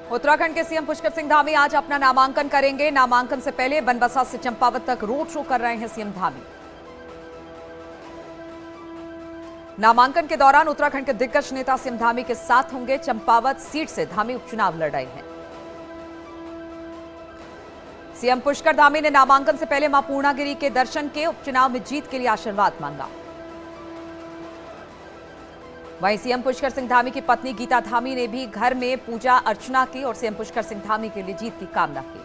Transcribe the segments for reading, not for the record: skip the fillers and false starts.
उत्तराखंड के सीएम पुष्कर सिंह धामी आज अपना नामांकन करेंगे। नामांकन से पहले बनबसा से चंपावत तक रोड शो कर रहे हैं सीएम धामी। नामांकन के दौरान उत्तराखंड के दिग्गज नेता सीएम धामी के साथ होंगे। चंपावत सीट से धामी उपचुनाव लड़ रहे हैं। सीएम पुष्कर धामी ने नामांकन से पहले मां पूर्णागिरी के दर्शन के उपचुनाव में जीत के लिए आशीर्वाद मांगा। वहीं सीएम पुष्कर सिंह धामी की पत्नी गीता धामी ने भी घर में पूजा अर्चना की और सीएम पुष्कर सिंह धामी के लिए जीत की कामना की।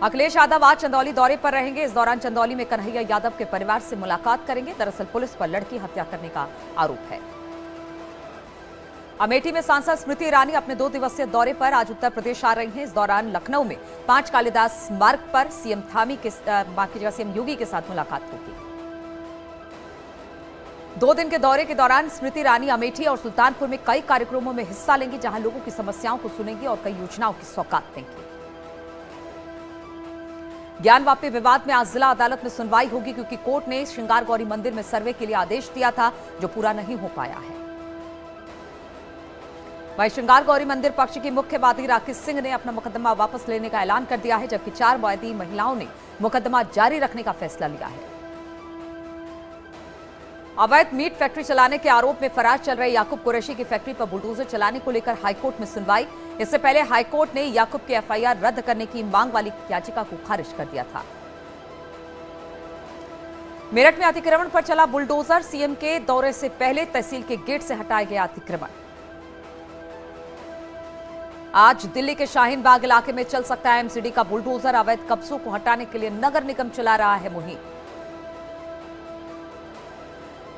अखिलेश यादव आज चंदौली दौरे पर रहेंगे। इस दौरान चंदौली में कन्हैया यादव के परिवार से मुलाकात करेंगे। दरअसल पुलिस पर लड़की हत्या करने का आरोप है। अमेठी में सांसद स्मृति ईरानी अपने 2 दिवसीय दौरे पर आज उत्तर प्रदेश आ रही हैं। इस दौरान लखनऊ में 5 कालिदास मार्ग पर सीएम योगी के साथ मुलाकात होगी। 2 दिन के दौरे के दौरान स्मृति ईरानी अमेठी और सुल्तानपुर में कई कार्यक्रमों में हिस्सा लेंगी, जहां लोगों की समस्याओं को सुनेंगी और कई योजनाओं की सौगात देंगी। ज्ञानवापी विवाद में आज जिला अदालत में सुनवाई होगी, क्योंकि कोर्ट ने श्रृंगार गौरी मंदिर में सर्वे के लिए आदेश दिया था, जो पूरा नहीं हो पाया है। वहीं श्रृंगार गौरी मंदिर पक्ष की मुख्य वादी राकेश सिंह ने अपना मुकदमा वापस लेने का ऐलान कर दिया है, जबकि 4 वादी महिलाओं ने मुकदमा जारी रखने का फैसला लिया है। अवैध मीट फैक्ट्री चलाने के आरोप में फरार चल रहे याकूब कुरैशी की फैक्ट्री पर बुलडोजर चलाने को लेकर हाईकोर्ट में सुनवाई। इससे पहले हाईकोर्ट ने याकूब की एफआईआर रद्द करने की मांग वाली याचिका को खारिज कर दिया था। मेरठ में अतिक्रमण पर चला बुलडोजर। सीएम के दौरे से पहले तहसील के गेट से हटाया गया अतिक्रमण। आज दिल्ली के शाहीन बाग इलाके में चल सकता है एमसीडी का बुलडोजर। अवैध कब्जों को हटाने के लिए नगर निगम चला रहा है मुहिम।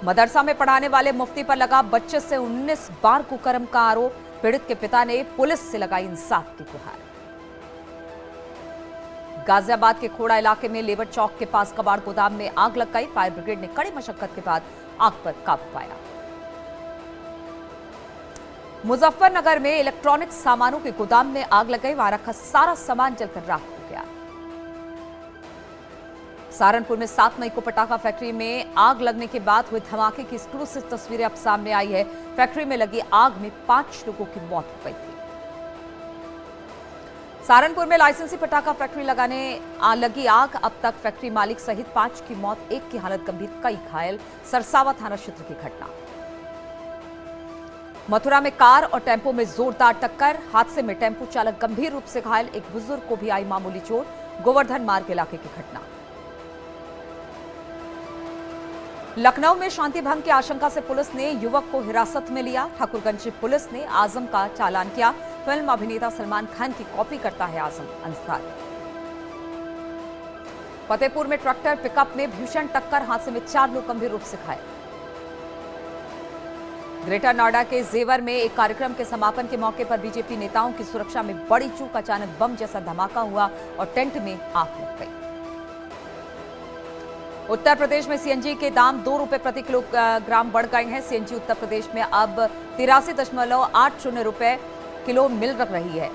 मदरसा में पढ़ाने वाले मुफ्ती पर लगा बच्चे से 19 बार कुकर्म का आरोप। पीड़ित के पिता ने पुलिस से लगाई इंसाफ की गुहार। गाजियाबाद के खोड़ा इलाके में लेबर चौक के पास कबाड़ गोदाम में आग लग गई। फायर ब्रिगेड ने कड़ी मशक्कत के बाद आग पर काबू पाया। मुजफ्फरनगर में इलेक्ट्रॉनिक सामानों के गोदाम में आग लग गई। वहां रखा सारा सामान जलकर राख हो गया। सहारनपुर में 7 मई को पटाखा फैक्ट्री में आग लगने के बाद हुए धमाके की एक्सक्लूसिव तस्वीरें अब सामने आई है। फैक्ट्री में लगी आग में 5 लोगों की मौत हो गई थी। सहारनपुर में लाइसेंसी पटाखा फैक्ट्री लगाने लगी आग। अब तक फैक्ट्री मालिक सहित 5 की मौत, 1 की हालत गंभीर, कई घायल। सरसावा थाना क्षेत्र की घटना। मथुरा में कार और टेम्पो में जोरदार टक्कर। हादसे में टेम्पो चालक गंभीर रूप से घायल। एक बुजुर्ग को भी आई मामूली चोट। गोवर्धन मार्ग इलाके की घटना। लखनऊ में शांति भंग की आशंका से पुलिस ने युवक को हिरासत में लिया। ठाकुरगंज पुलिस ने आजम का चालान किया। फिल्म अभिनेता सलमान खान की कॉपी करता है आजम अंसारी। फतेहपुर में ट्रैक्टर पिकअप में भीषण टक्कर। हादसे में 4 लोग गंभीर रूप से घायल। ग्रेटर नोएडा के जेवर में एक कार्यक्रम के समापन के मौके पर बीजेपी नेताओं की सुरक्षा में बड़ी चूक। अचानक बम जैसा धमाका हुआ और टेंट में आग लग गई। उत्तर प्रदेश में सीएनजी के दाम 2 रुपए प्रति किलोग्राम बढ़ गए हैं। सीएनजी उत्तर प्रदेश में अब 83.80 रुपए किलो मिल रही है।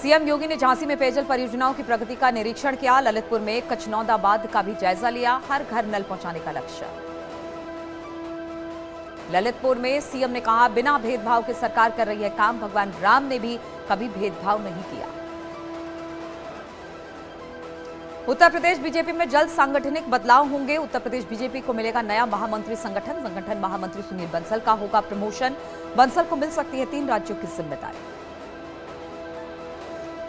सीएम योगी ने झांसी में पेयजल परियोजनाओं की प्रगति का निरीक्षण किया। ललितपुर में कचनौदा बांध का भी जायजा लिया। हर घर नल पहुंचाने का लक्ष्य। ललितपुर में सीएम ने कहा, बिना भेदभाव के सरकार कर रही है काम। भगवान राम ने भी कभी भेदभाव नहीं किया। उत्तर प्रदेश बीजेपी में जल्द सांगठनिक बदलाव होंगे। उत्तर प्रदेश बीजेपी को मिलेगा नया महामंत्री संगठन। संगठन महामंत्री सुनील बंसल का होगा प्रमोशन। बंसल को मिल सकती है 3 राज्यों की जिम्मेदारी।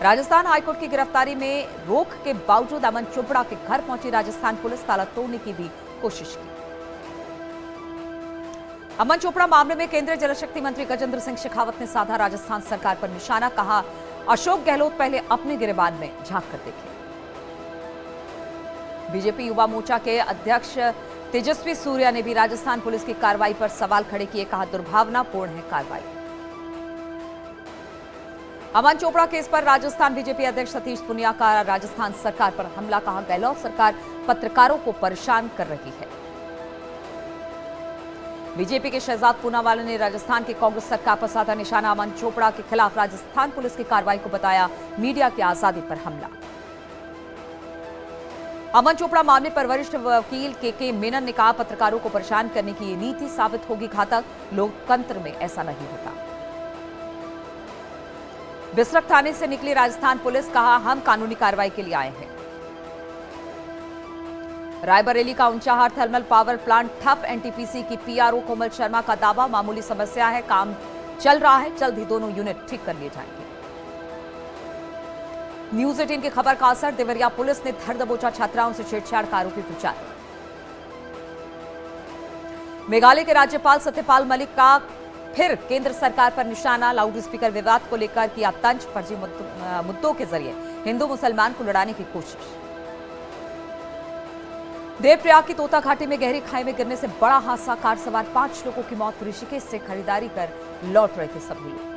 राजस्थान हाईकोर्ट की गिरफ्तारी में रोक के बावजूद अमन चोपड़ा के घर पहुंची राजस्थान पुलिस। ताला तोड़ने की भी कोशिश की। अमन चोपड़ा मामले में केंद्रीय जलशक्ति मंत्री गजेंद्र सिंह शेखावत ने साधा राजस्थान सरकार पर निशाना। कहा, अशोक गहलोत पहले अपने गिरेबान में झांक कर देखें। बीजेपी युवा मोर्चा के अध्यक्ष तेजस्वी सूर्या ने भी राजस्थान पुलिस की कार्रवाई पर सवाल खड़े किए। कहा, दुर्भावनापूर्ण है कार्रवाई। अमन चोपड़ा केस पर राजस्थान बीजेपी अध्यक्ष सतीश पुनिया का राजस्थान सरकार पर हमला। कहा, गहलोत सरकार पत्रकारों को परेशान कर रही है। बीजेपी के शहजाद पूनावाला ने राजस्थान की कांग्रेस सरकार पर साधा निशाना। अमन चोपड़ा के खिलाफ राजस्थान पुलिस की कार्रवाई को बताया मीडिया की आजादी पर हमला। अमन चोपड़ा मामले पर वरिष्ठ वकील के मेनन ने कहा, पत्रकारों को परेशान करने की ये नीति साबित होगी घातक। लोकतंत्र में ऐसा नहीं होता। बिसरख थाने से निकली राजस्थान पुलिस, कहा हम कानूनी कार्रवाई के लिए आए हैं। रायबरेली का ऊंचाहार थर्मल पावर प्लांट ठप, एनटीपीसी की पीआरओ कोमल शर्मा का दावा, मामूली समस्या है, काम चल रहा है, जल्द ही दोनों यूनिट ठीक कर लिए जाएंगे। न्यूज 18 की खबर का असर, देवरिया पुलिस ने धर दबोचा छात्राओं से छेड़छाड़ का आरोपी प्रचार। मेघालय के राज्यपाल सत्यपाल मलिक का फिर केंद्र सरकार पर निशाना, लाउड स्पीकर विवाद को लेकर किया तंज, फर्जी मुद्दों के जरिए हिंदू मुसलमान को लड़ाने की कोशिश। देवप्रयाग की तोता घाटी में गहरी खाई में गिरने से बड़ा हादसा, कार सवार 5 लोगों की मौत, ऋषिकेश से खरीदारी कर लौट रहे थे सभी लोग।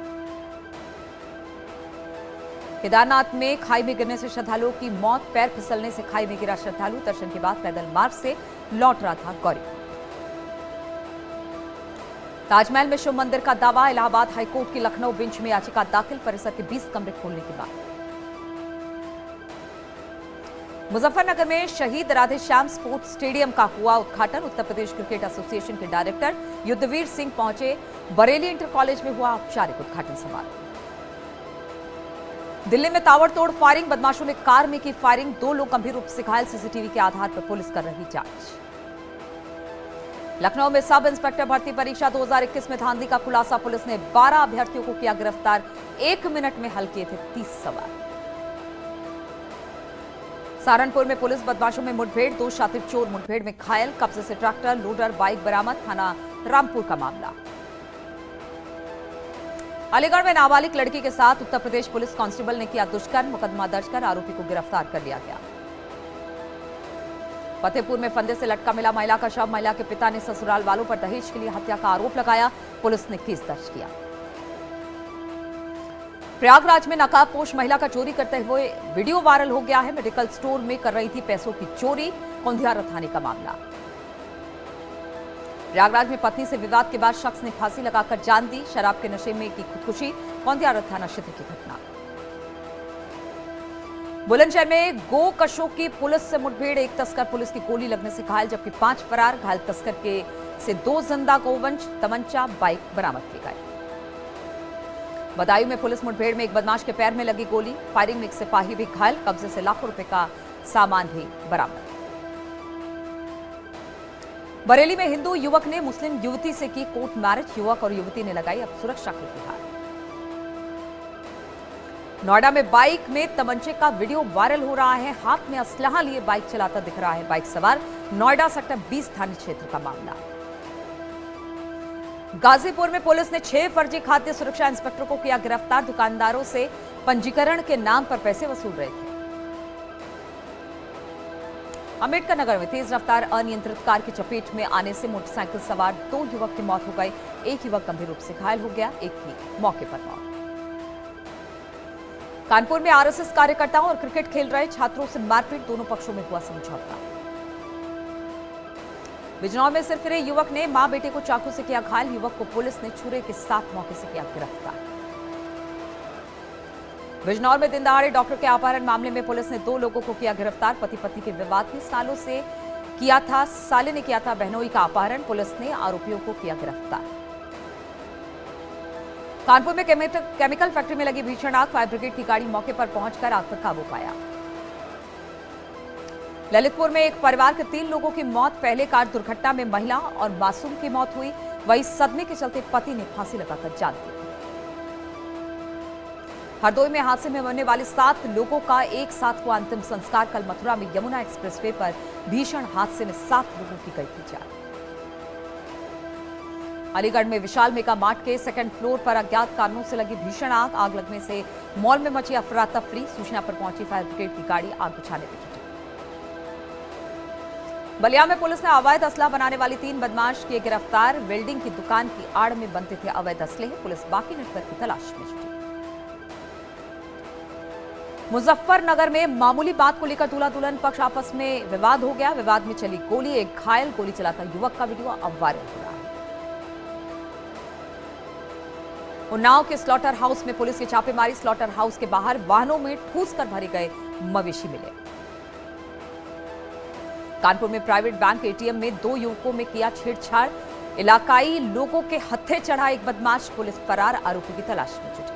केदारनाथ में खाई में गिरने से श्रद्धालुओं की मौत, पैर फिसलने से खाई में गिरा श्रद्धालु, दर्शन के बाद पैदल मार्ग से लौट रहा था गौरी। ताजमहल में शिव मंदिर का दावा, इलाहाबाद हाईकोर्ट की लखनऊ बेंच में याचिका दाखिल, परिसर के 20 कमरे खोलने की बात। मुजफ्फरनगर में शहीद राधेश्याम स्पोर्ट्स स्टेडियम का हुआ उद्घाटन, उत्तर प्रदेश क्रिकेट एसोसिएशन के डायरेक्टर युद्धवीर सिंह पहुंचे, बरेली इंटर कॉलेज में हुआ औपचारिक उद्घाटन समारोह। दिल्ली में ताबड़तोड़ फायरिंग, बदमाशों ने कार में की फायरिंग, 2 लोग गंभीर रूप से घायल, सीसीटीवी के आधार पर पुलिस कर रही जांच। लखनऊ में सब इंस्पेक्टर भर्ती परीक्षा 2021 में धांधली का खुलासा, पुलिस ने 12 अभ्यर्थियों को किया गिरफ्तार, 1 मिनट में हल किए थे 30 सवाल। सहारनपुर में पुलिस बदमाशों में मुठभेड़, 2 शातिर चोर मुठभेड़ में घायल, कब्जे से ट्रैक्टर लोडर बाइक बरामद, थाना रामपुर का मामला। अलीगढ़ में नाबालिग लड़की के साथ उत्तर प्रदेश पुलिस कांस्टेबल ने किया दुष्कर्म, मुकदमा दर्ज कर आरोपी को गिरफ्तार कर लिया गया। फतेहपुर में फंदे से लटका मिला महिला का शव, महिला के पिता ने ससुराल वालों पर दहेज के लिए हत्या का आरोप लगाया, पुलिस ने केस दर्ज किया। प्रयागराज में नकाबपोश महिला का चोरी करते हुए वीडियो वायरल हो गया है, मेडिकल स्टोर में कर रही थी पैसों की चोरी, कोंधियारा थाने का मामला। प्रयागराज में पत्नी से विवाद के बाद शख्स ने फांसी लगाकर जान दी, शराब के नशे में की खुदकुशी, कोंधियारा थाना क्षेत्र की घटना। बुलंदशहर में गोकशों की पुलिस से मुठभेड़, 1 तस्कर पुलिस की गोली लगने से घायल, जबकि 5 फरार, घायल तस्कर के से 2 जिंदा गोवंश, तमंचा, बाइक बरामद किए गए। बदायूं में पुलिस मुठभेड़ में एक बदमाश के पैर में लगी गोली, फायरिंग में एक सिपाही भी घायल, कब्जे से लाखों रुपए का सामान भी बरामद। बरेली में हिंदू युवक ने मुस्लिम युवती से की कोर्ट मैरिज, युवक और युवती ने लगाई अब सुरक्षा की गुहार। नोएडा में बाइक में तमंचे का वीडियो वायरल हो रहा है, हाथ में असलहा लिए बाइक चलाता दिख रहा है बाइक सवार, नोएडा सेक्टर 20 थाने क्षेत्र का मामला। गाजीपुर में पुलिस ने 6 फर्जी खाद्य सुरक्षा इंस्पेक्टरों को किया गिरफ्तार, दुकानदारों से पंजीकरण के नाम पर पैसे वसूल रहे थे। अंबेडकर नगर में तेज रफ्तार अनियंत्रित कार की चपेट में आने से मोटरसाइकिल सवार 2 युवक की मौत हो गई, एक युवक गंभीर रूप से घायल हो गया, एक की मौके पर मौत। कानपुर में आरएसएस कार्यकर्ताओं और क्रिकेट खेल रहे छात्रों से मारपीट, दोनों पक्षों में हुआ समझौता। बिजनौर में सिरफिरे युवक ने मां बेटे को चाकू से किया घायल, युवक को पुलिस ने छुरे के साथ मौके से किया गिरफ्तार। बिजनौर में दिन दहाड़े डॉक्टर के अपहरण मामले में पुलिस ने 2 लोगों को किया गिरफ्तार, पति पत्नी के विवाद में साले ने किया था बहनोई का अपहरण, पुलिस ने आरोपियों को किया गिरफ्तार। कानपुर में केमिकल फैक्ट्री में लगी भीषण आग, फायर ब्रिगेड की गाड़ी मौके पर पहुंचकर आग पर काबू पाया। ललितपुर में एक परिवार के 3 लोगों की मौत, पहले कार दुर्घटना में महिला और मासूम की मौत हुई, वहीं सदमे के चलते पति ने फांसी लगाकर जान दी। हरदोई में हादसे में मरने वाले 7 लोगों का एक साथ हुआ अंतिम संस्कार, कल मथुरा में यमुना एक्सप्रेसवे पर भीषण हादसे में 7 लोगों की गई थी जान। अलीगढ़ में विशाल मेगा मार्ट के 2nd फ्लोर पर अज्ञात कारणों से लगी भीषण आग लगने से मॉल में मची अफरा तफरी, सूचना पर पहुंची फायर ब्रिगेड की गाड़ी आग बुझाने में जुटी। बलिया में पुलिस ने अवैध असला बनाने वाली 3 बदमाश किए गिरफ्तार, वेल्डिंग की दुकान की आड़ में बनते थे अवैध असले, पुलिस बाकी नेटवर्क की तलाश में जुटी। मुजफ्फरनगर में मामूली बात को लेकर दूल्हा दुल्हन पक्ष आपस में विवाद हो गया, विवाद में चली गोली, एक घायल, गोली चलाता युवक का वीडियो अब वायरल हो रहा है। उन्नाव के स्लॉटर हाउस में पुलिस की छापेमारी, स्लॉटर हाउस के बाहर वाहनों में ठूस कर भरे गए मवेशी मिले। कानपुर में प्राइवेट बैंक एटीएम में 2 युवकों में किया छेड़छाड़, इलाकाई लोगों के हत्थे चढ़ा एक बदमाश, पुलिस फरार आरोपी की तलाश में जुटी।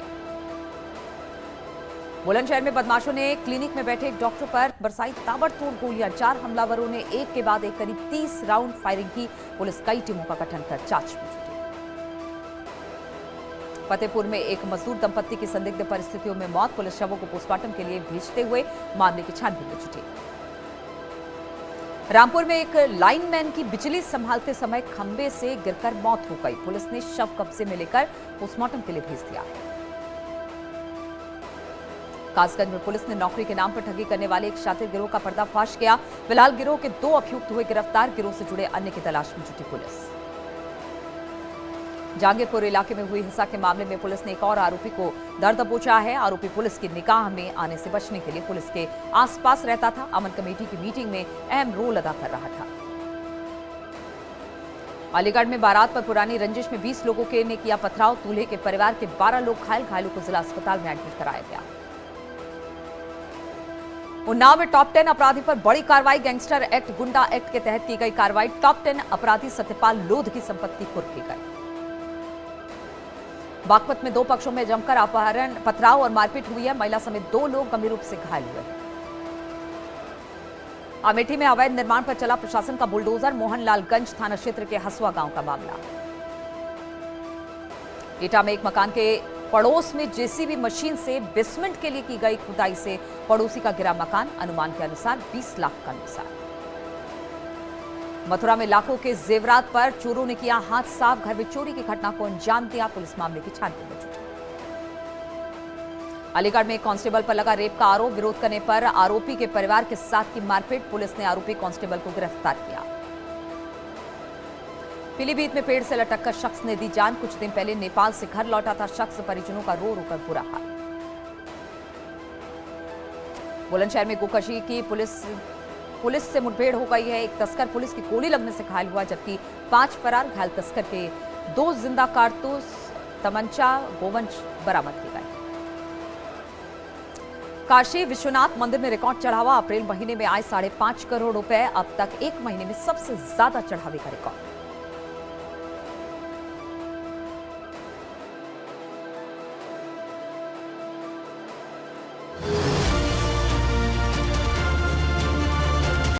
बुलंदशहर में बदमाशों ने क्लिनिक में बैठे एक डॉक्टर पर बरसाई ताबड़तोड़ गोलियां, 4 हमलावरों ने एक के बाद एक करीब 30 राउंड फायरिंग की। पुलिस कई टीमों का गठन कर जांच में जुटी। फतेहपुर में एक मजदूर दंपत्ति की संदिग्ध परिस्थितियों में मौत, पुलिस शवों को पोस्टमार्टम के लिए भेजते हुए मामले की छानबीन में जुटी। रामपुर में एक लाइनमैन की बिजली संभालते समय खंबे से गिरकर मौत हो गई, पुलिस ने शव कब्जे में लेकर पोस्टमार्टम के लिए भेज दिया। कासगंज में पुलिस ने नौकरी के नाम पर ठगी करने वाले एक शातिर गिरोह का पर्दाफाश किया। फिलहाल गिरोह के 2 अभियुक्त हुए गिरफ्तार, गिरोह से जुड़े अन्य की तलाश में जुटी पुलिस। जहांगीरपुर इलाके में हुई हिंसा के मामले में पुलिस ने एक और आरोपी को दर दबोचा है। आरोपी पुलिस की निगाह में आने से बचने के लिए पुलिस के आसपास रहता था, अमन कमेटी की मीटिंग में अहम रोल अदा कर रहा था। अलीगढ़ में बारात पर पुरानी रंजिश में 20 लोगों ने किया पथराव, दूल्हे के परिवार के 12 लोग घायल, घायलों को जिला अस्पताल में एडमिट कराया गया। उन्नाव में टॉप 10 अपराधी पर बड़ी कार्रवाई, गैंगस्टर एक्ट, गुंडा एक्ट के तहत की गई कार्रवाई। टॉप 10 अपराधी सत्यपाल लोध की संपत्ति कुर्क की गई। बागपत में 2 पक्षों में जमकर अपहरण, पथराव और मारपीट हुई है, महिला समेत 2 लोग गंभीर रूप से घायल हुए। अमेठी में अवैध निर्माण पर चला प्रशासन का बुलडोजर, मोहनलालगंज थाना क्षेत्र के हसुआ गांव का मामला। एटा में एक मकान के पड़ोस में जेसीबी मशीन से बेसमेंट के लिए की गई खुदाई से पड़ोसी का गिरा मकान, अनुमान के अनुसार 20 लाख का नुकसान। मथुरा में लाखों के जेवरात पर चोरों ने किया हाथ साफ, घर में चोरी की घटना को अंजाम दिया, पुलिस मामले की छानबीन में जुटी। अलीगढ़ में एक कांस्टेबल पर लगा रेप का आरोप, विरोध करने पर आरोपी के परिवार के साथ की मारपीट, पुलिस ने आरोपी कांस्टेबल को गिरफ्तार किया। पीलीभीत में पेड़ से लटक कर शख्स ने दी जान, कुछ दिन पहले नेपाल से घर लौटा था शख्स, परिजनों का रो रो कर बुरा हाल। बुलंदशहर में गोकशी की पुलिस से मुठभेड़ हो गई है, एक तस्कर पुलिस की गोली लगने से घायल हुआ, जबकि 5 फरार, घायल तस्कर के 2 जिंदा कारतूस, तमंचा, गोवंश बरामद किए गए। काशी विश्वनाथ मंदिर में रिकॉर्ड चढ़ावा, अप्रैल महीने में आए 5.5 करोड़ रुपए, अब तक एक महीने में सबसे ज्यादा चढ़ावे का रिकॉर्ड।